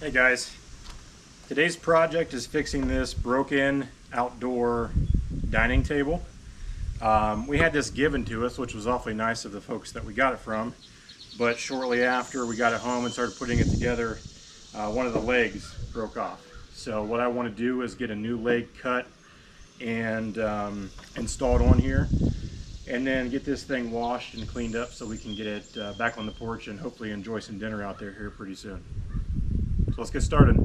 Hey guys, today's project is fixing this broken outdoor dining table. We had this given to us, which was awfully nice of the folks that we got it from, but shortly after we got it home and started putting it together, one of the legs broke off. So what I want to do is get a new leg cut and installed on here, and then get this thing washed and cleaned up so we can get it back on the porch and hopefully enjoy some dinner out there here pretty soon. So let's get started.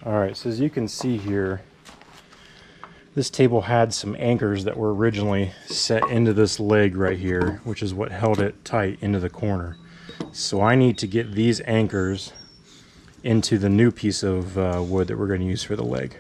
Alright, so as you can see here, this table had some anchors that were originally set into this leg right here, which is what held it tight into the corner. So I need to get these anchors into the new piece of wood that we're going to use for the leg.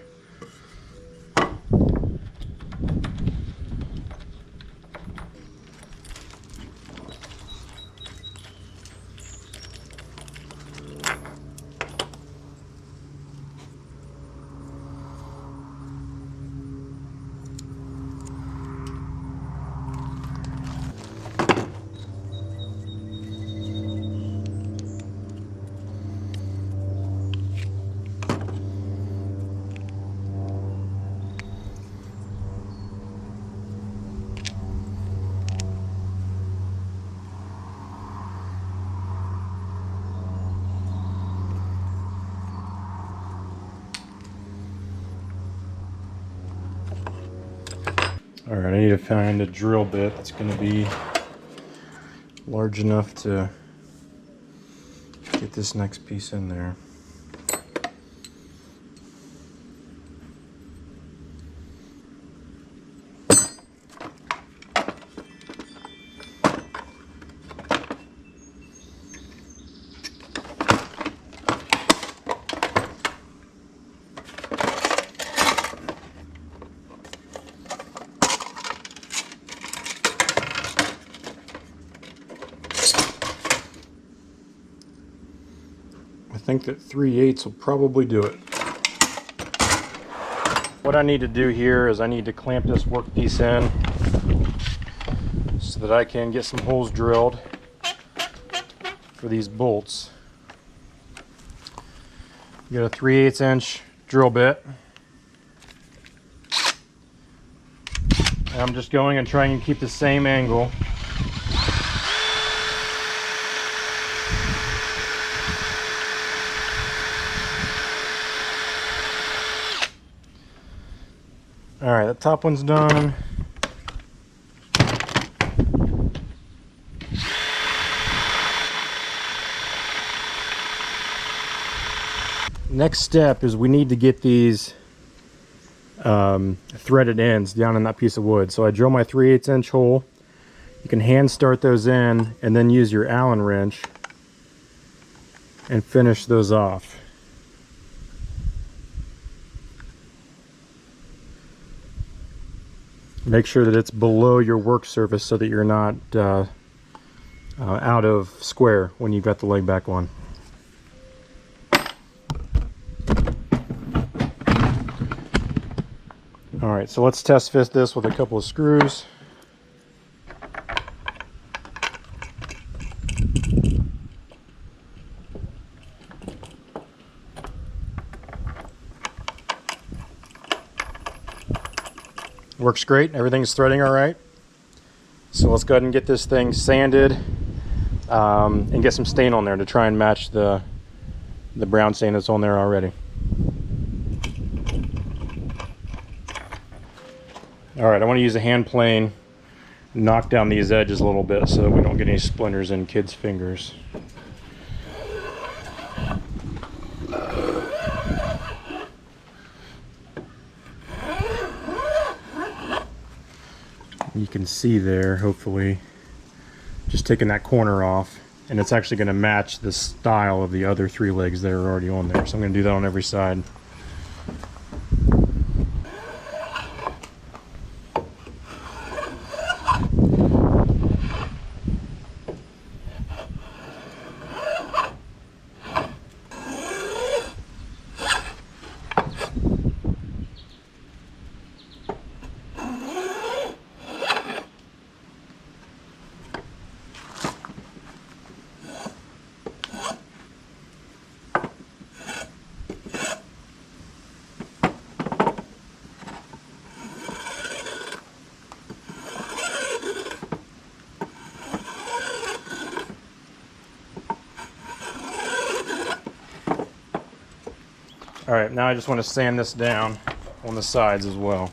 Alright, I need to find a drill bit that's going to be large enough to get this next piece in there. I think that 3/8 will probably do it. What I need to do here is I need to clamp this workpiece in so that I can get some holes drilled for these bolts. You got a 3/8 inch drill bit. And I'm just going and trying to keep the same angle. Alright, the top one's done. Next step is we need to get these threaded ends down in that piece of wood. So I drill my 3/8 inch hole. You can hand start those in and then use your Allen wrench and finish those off. Make sure that it's below your work surface so that you're not out of square when you've got the leg back on. Alright, so let's test fit this with a couple of screws. Works great, everything's threading all right. So let's go ahead and get this thing sanded and get some stain on there to try and match the brown stain that's on there already. Alright, I want to use a hand plane, knock down these edges a little bit so that we don't get any splinters in kids' fingers. You can see there, hopefully, just taking that corner off, and it's actually going to match the style of the other 3 legs that are already on there. So I'm going to do that on every side. Alright, now I just want to sand this down on the sides as well.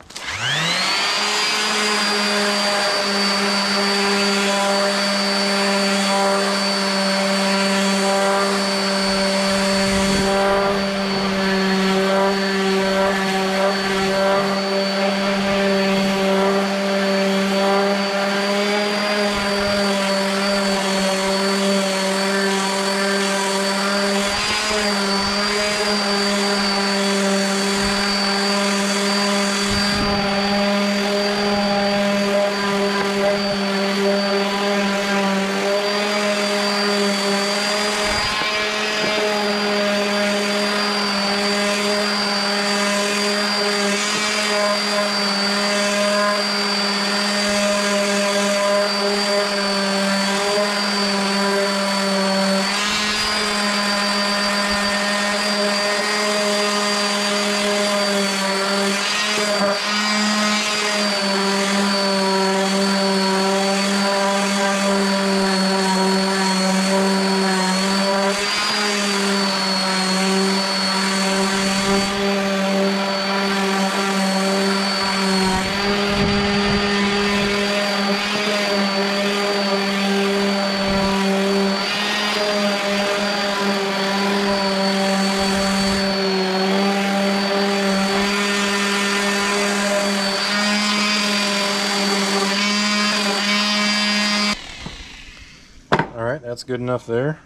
Alright, that's good enough there.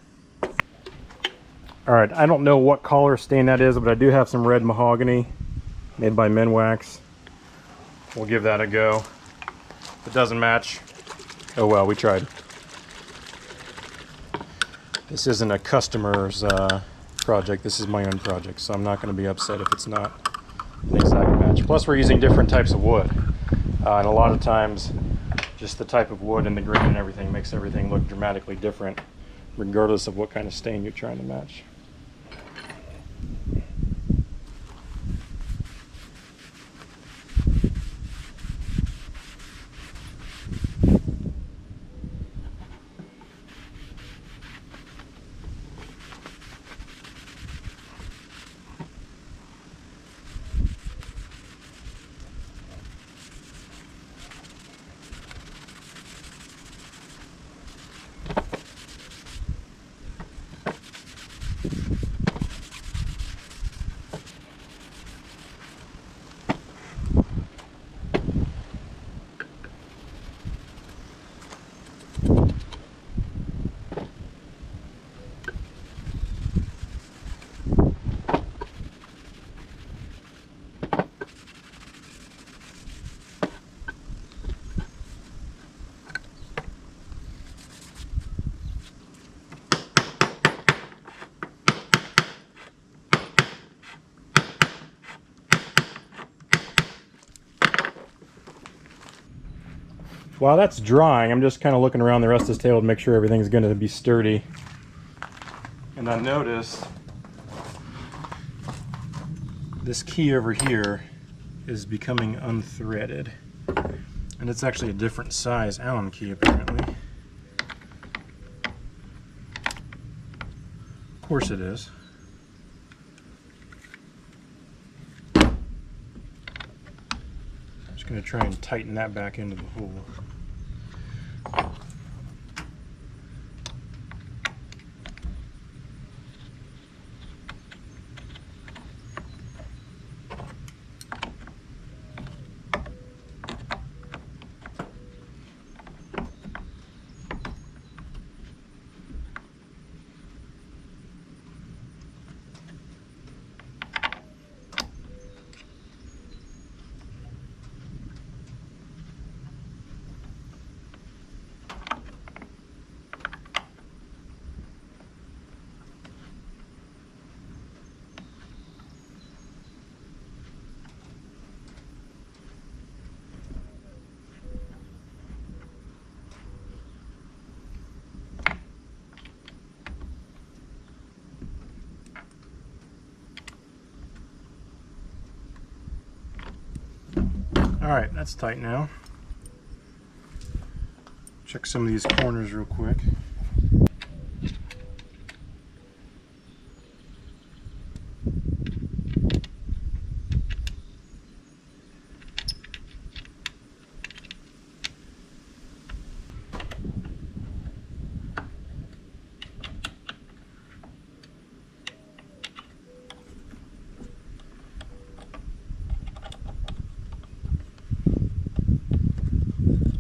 Alright, I don't know what color stain that is, but I do have some red mahogany made by Minwax. We'll give that a go. If it doesn't match, oh well, we tried. This isn't a customer's project, this is my own project, so I'm not going to be upset if it's not an exact match. Plus we're using different types of wood, and a lot of times just the type of wood and the grain and everything makes everything look dramatically different, regardless of what kind of stain you're trying to match. while that's drying, I'm just kind of looking around the rest of this table to make sure everything's going to be sturdy. And I notice this key over here is becoming unthreaded. And it's actually a different size Allen key apparently. Of course it is. I'm just going to try and tighten that back into the hole. Alright, that's tight now. Check some of these corners real quick.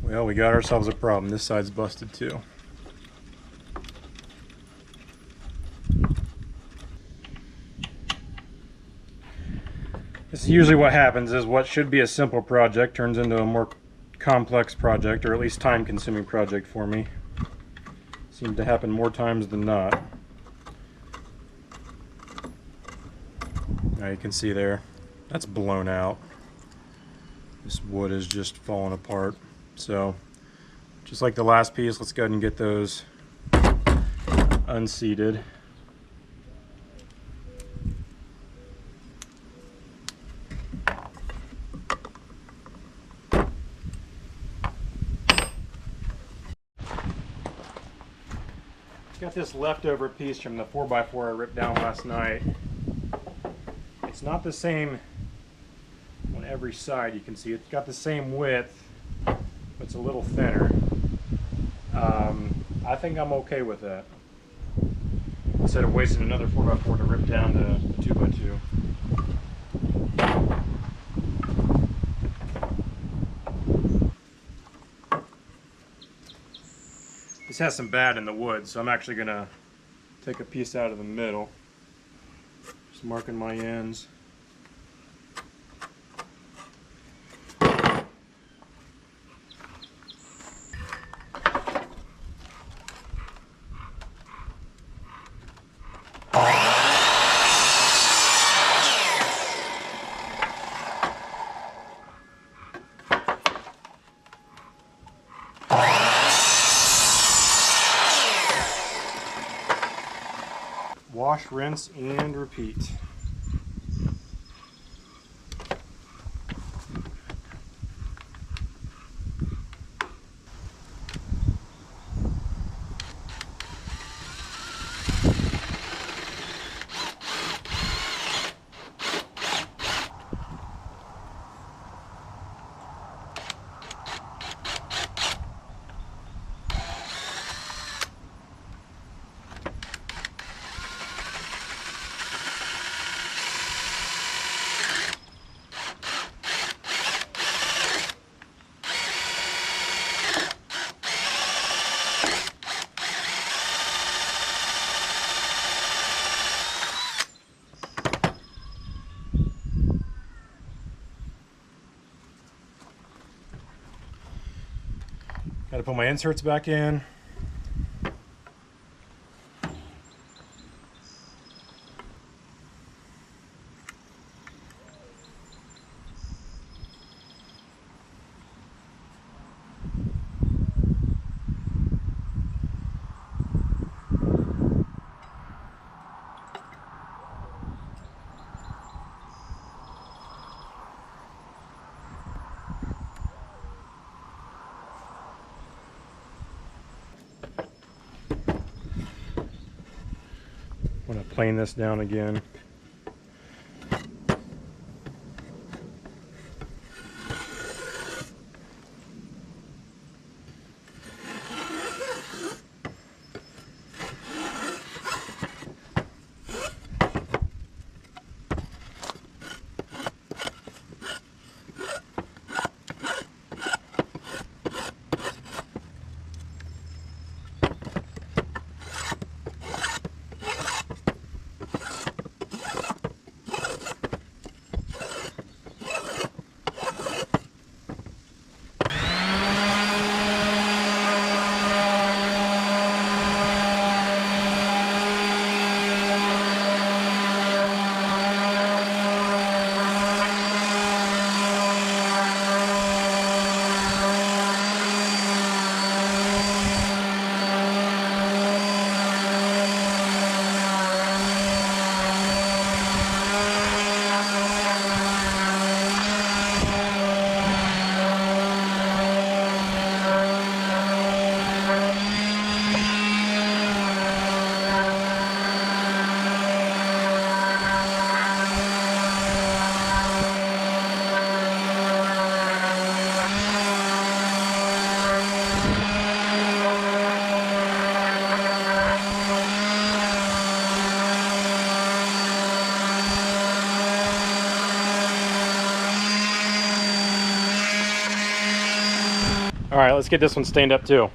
Well, we got ourselves a problem. This side's busted too. This is usually what happens, is what should be a simple project turns into a more complex project, or at least time-consuming project for me. Seems to happen more times than not. Now you can see there, that's blown out. This wood is just falling apart. So, just like the last piece, let's go ahead and get those unseated. Got this leftover piece from the 4x4 I ripped down last night. It's not the same on every side, you can see. It's got the same width. It's a little thinner. I think I'm okay with that. Instead of wasting another 4x4 to rip down the 2x2. This has some bad in the wood, so I'm actually going to take a piece out of the middle. Just marking my ends. Wash, rinse, and repeat. Got to put my inserts back in. I'm going to plane this down again. All right, let's get this one stained up too.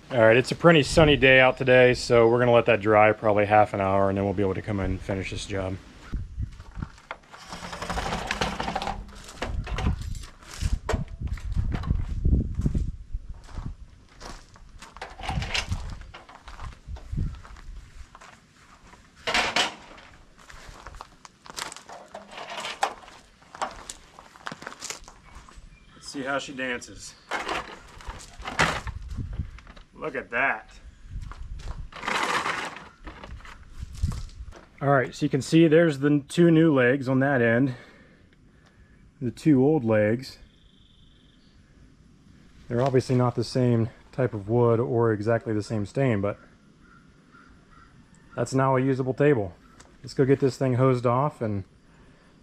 All right, it's a pretty sunny day out today, so we're gonna let that dry probably half an hour, and then we'll be able to come in and finish this job. Let's see how she dances. Look at that. All right, so you can see there's the two new legs on that end. The two old legs. They're obviously not the same type of wood or exactly the same stain, but that's now a usable table. Let's go get this thing hosed off, and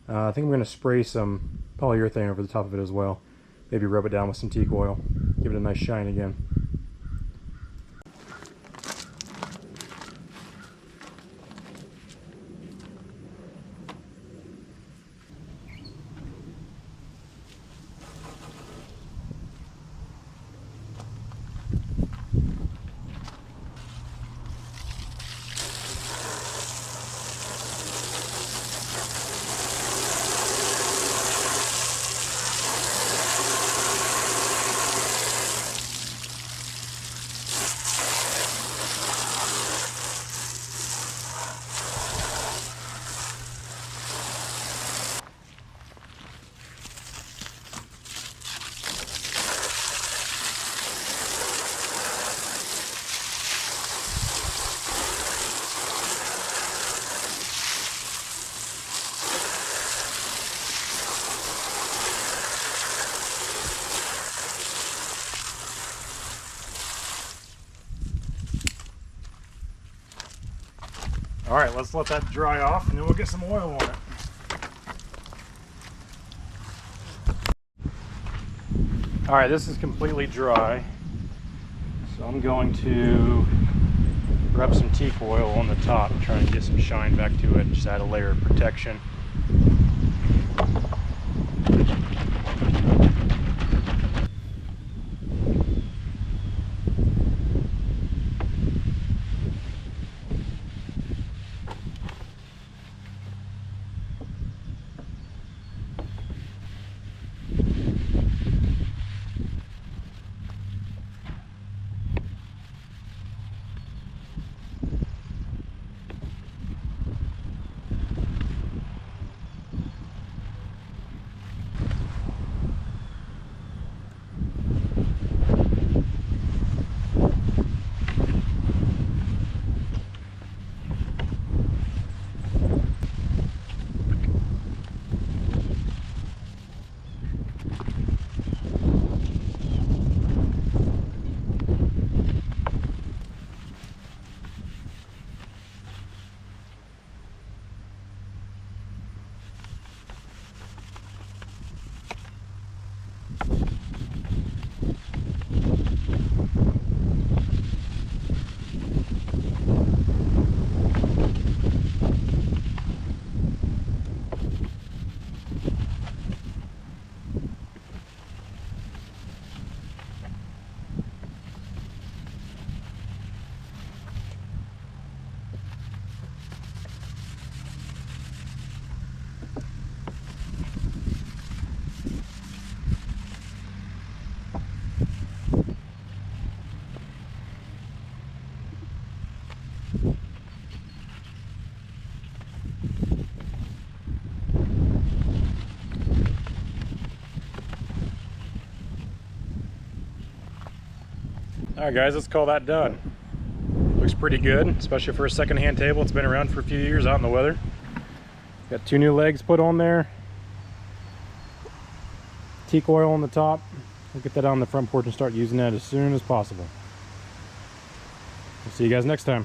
I think I'm going to spray some polyurethane over the top of it as well. Maybe rub it down with some teak oil. Give it a nice shine again. All right, let's let that dry off, and then we'll get some oil on it. All right, this is completely dry, so I'm going to rub some teak oil on the top, trying to get some shine back to it, just add a layer of protection. Alright guys, let's call that done. Looks pretty good, especially for a second-hand table. It's been around for a few years out in the weather. Got 2 new legs put on there. Teak oil on the top. We'll get that on the front porch and start using that as soon as possible. We'll see you guys next time.